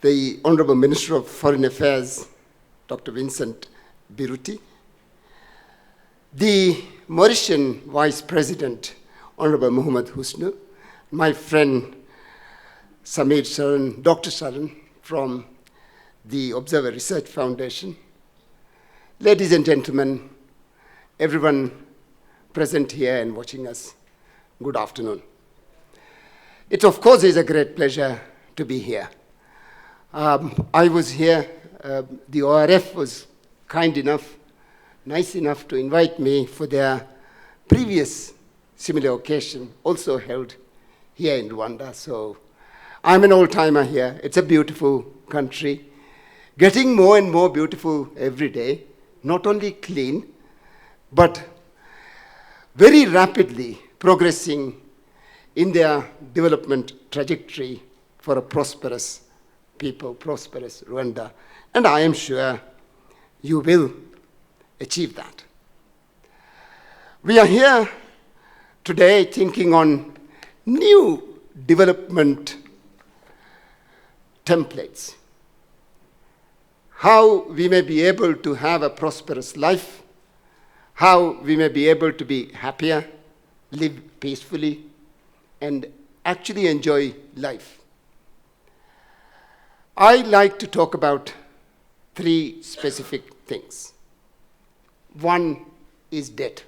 the Honorable Minister of Foreign Affairs, Dr. Vincent Biruti, the Mauritian Vice President, Honorable Mohamed Nasheed, my friend Samir Sharan, Dr. Sharan from the Observer Research Foundation, ladies and gentlemen, everyone present here and watching us, good afternoon. It, of course, is a great pleasure to be here. I was here, the ORF was kind enough, nice enough to invite me for their previous similar occasion, also held here in Rwanda. So I'm an old-timer here. It's a beautiful country, getting more and more beautiful every day, not only clean, but very rapidly progressing in their development trajectory for a prosperous people, prosperous Rwanda. And I am sure you will achieve that. We are here today thinking on new development templates, how we may be able to have a prosperous life, how we may be able to be happier, live peacefully, and actually enjoy life. I like to talk about three specific things. One is debt.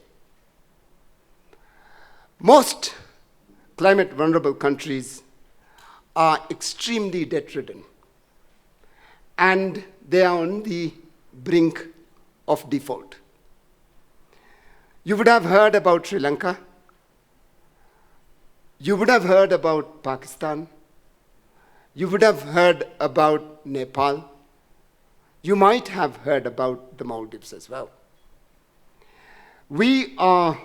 Most climate vulnerable countries are extremely debt-ridden, and they are on the brink of default. You would have heard about Sri Lanka. You would have heard about Pakistan. You would have heard about Nepal. You might have heard about the Maldives as well. We are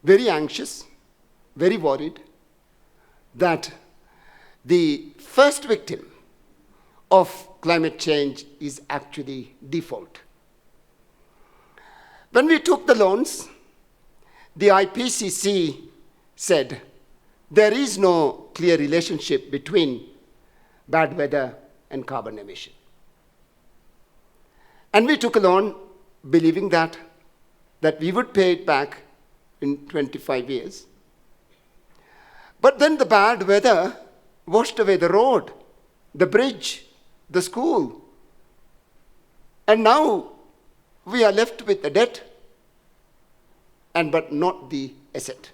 very anxious, very worried that the first victim of climate change is actually default. When we took the loans, the IPCC said there is no clear relationship between bad weather and carbon emission. And we took a loan believing that we would pay it back in 25 years. But then the bad weather washed away the road, the bridge, the school. And now we are left with the debt, but not the asset.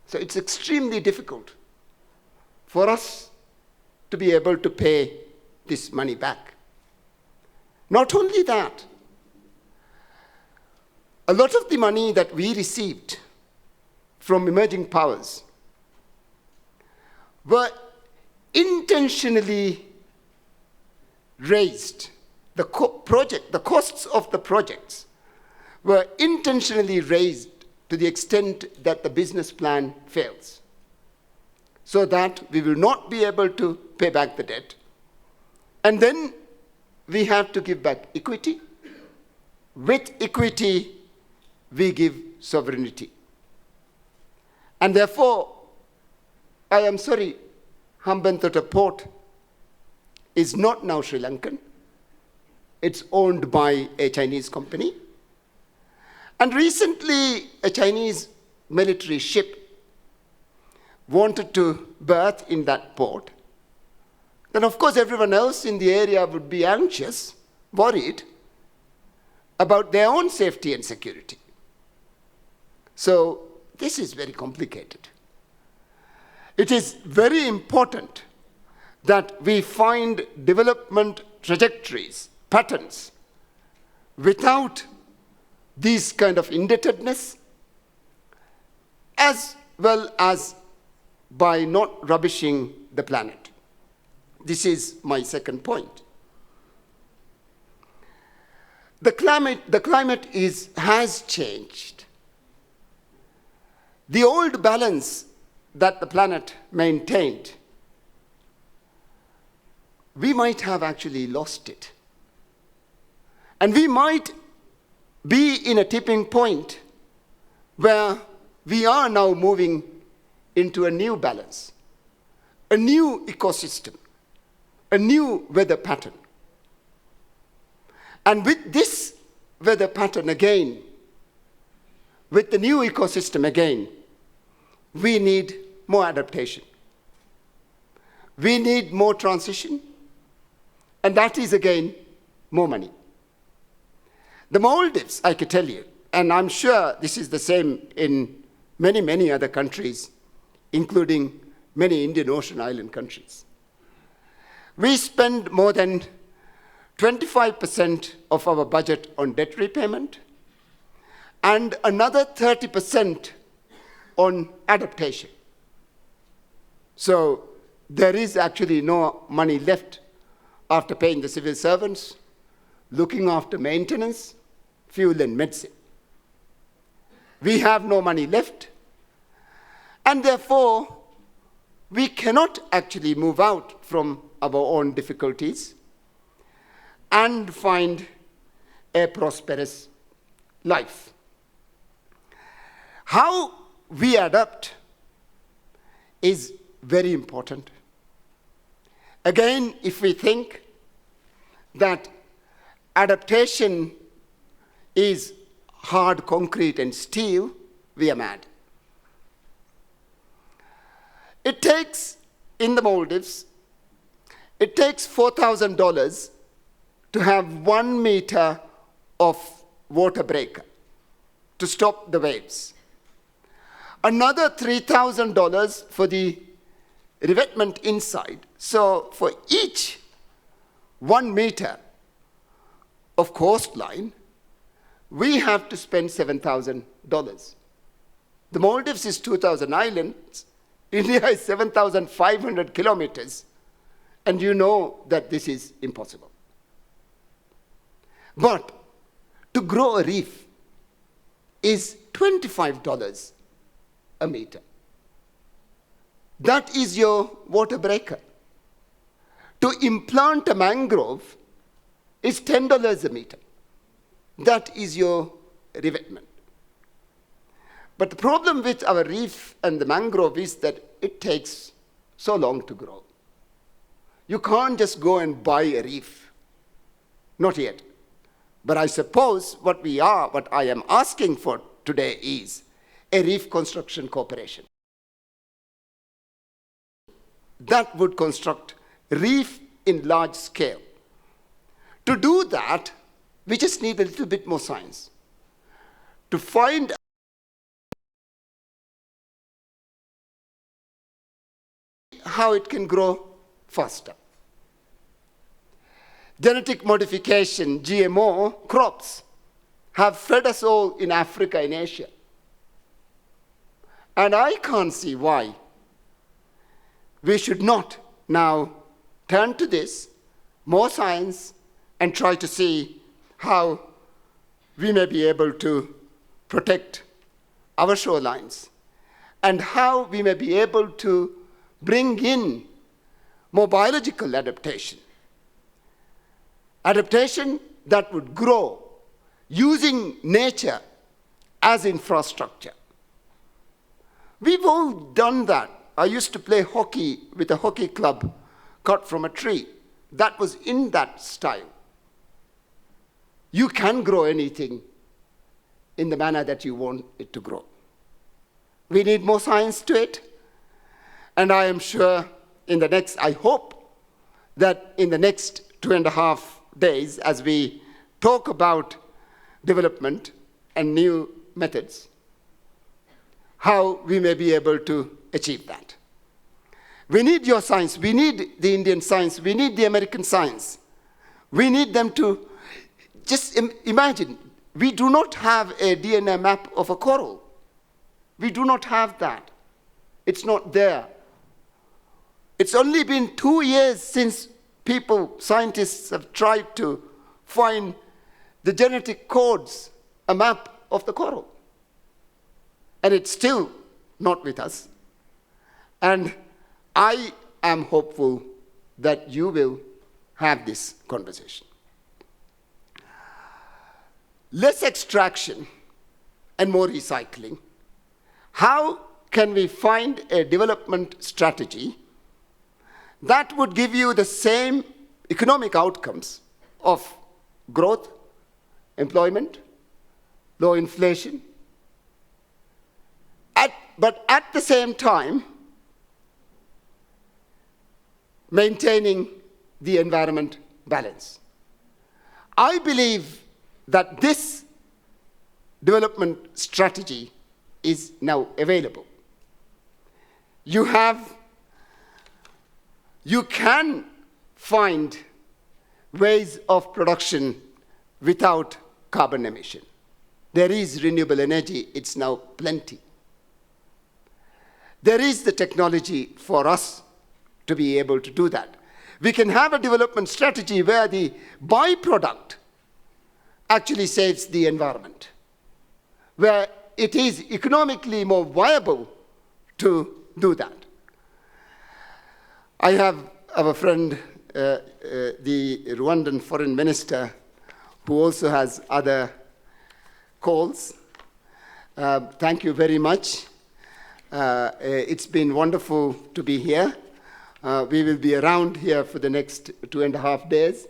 So it's extremely difficult for us to be able to pay this money back. Not only that, a lot of the money that we received from emerging powers were intentionally raised. The costs of the projects were intentionally raised to the extent that the business plan fails, so that we will not be able to pay back the debt. And then we have to give back equity. With equity, we give sovereignty. And therefore, I am sorry, Hambantota Port is not now Sri Lankan. It's owned by a Chinese company. And recently, a Chinese military ship wanted to berth in that port. Then, of course, everyone else in the area would be anxious, worried about their own safety and security. So this is very complicated. It is very important that we find development trajectories, patterns, without these kind of indebtedness, as well as by not rubbishing the planet. This is my second point. The climate has changed. The old balance that the planet maintained, we might have actually lost it. And we might be in a tipping point where we are now moving into a new balance, a new ecosystem, a new weather pattern. And with this weather pattern again, with the new ecosystem again, we need more adaptation. We need more transition, and that is again more money. The Maldives, I can tell you, and I'm sure this is the same in many, many other countries, including many Indian Ocean island countries. We spend more than 25% of our budget on debt repayment and another 30% on adaptation. So there is actually no money left after paying the civil servants, looking after maintenance, fuel and medicine. We have no money left, and therefore we cannot actually move out from our own difficulties and find a prosperous life. How we adapt is very important. Again, if we think that adaptation is hard concrete and steel, we are mad. It takes, in the Maldives, it takes $4,000 to have 1 meter of water breaker to stop the waves. Another $3,000 for the revetment inside. So for each 1 meter of coastline, we have to spend $7,000. The Maldives is 2,000 islands. India is 7,500 kilometers. And you know that this is impossible. But to grow a reef is $25 a meter. That is your water breaker. To implant a mangrove is $10 a meter. That is your revetment. But the problem with our reef and the mangrove is that it takes so long to grow. You can't just go and buy a reef. Not yet. But I suppose what I am asking for today is a reef construction corporation that would construct reef in large scale. To do that, we just need a little bit more science. To find how it can grow faster. Genetic modification, GMO crops, have fed us all in Africa and Asia. And I can't see why we should not now turn to this, more science, and try to see how we may be able to protect our shorelines and how we may be able to bring in more biological adaptation. Adaptation that would grow using nature as infrastructure. We've all done that. I used to play hockey with a hockey club cut from a tree. That was in that style. You can grow anything in the manner that you want it to grow. We need more science to it. And I am sure I hope that in the next 2.5 days, as we talk about development and new methods, how we may be able to achieve that. We need your science. We need the Indian science. We need the American science. We need them to just imagine. We do not have a DNA map of a coral. We do not have that. It's not there. It's only been 2 years since scientists have tried to find the genetic codes, a map of the coral. And it's still not with us. And I am hopeful that you will have this conversation. Less extraction and more recycling. How can we find a development strategy that would give you the same economic outcomes of growth, employment, low inflation, but at the same time, maintaining the environment balance. I believe that this development strategy is now available. You can find ways of production without carbon emission. There is renewable energy, it's now plenty. There is the technology for us to be able to do that. We can have a development strategy where the byproduct actually saves the environment, where it is economically more viable to do that. I have our friend, the Rwandan foreign minister, who also has other calls. Thank you very much. It's been wonderful to be here. We will be around here for the next 2.5 days.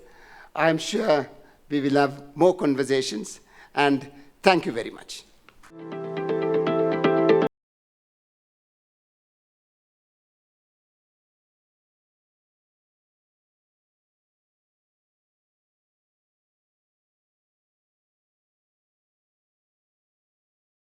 I'm sure we will have more conversations, and thank you very much.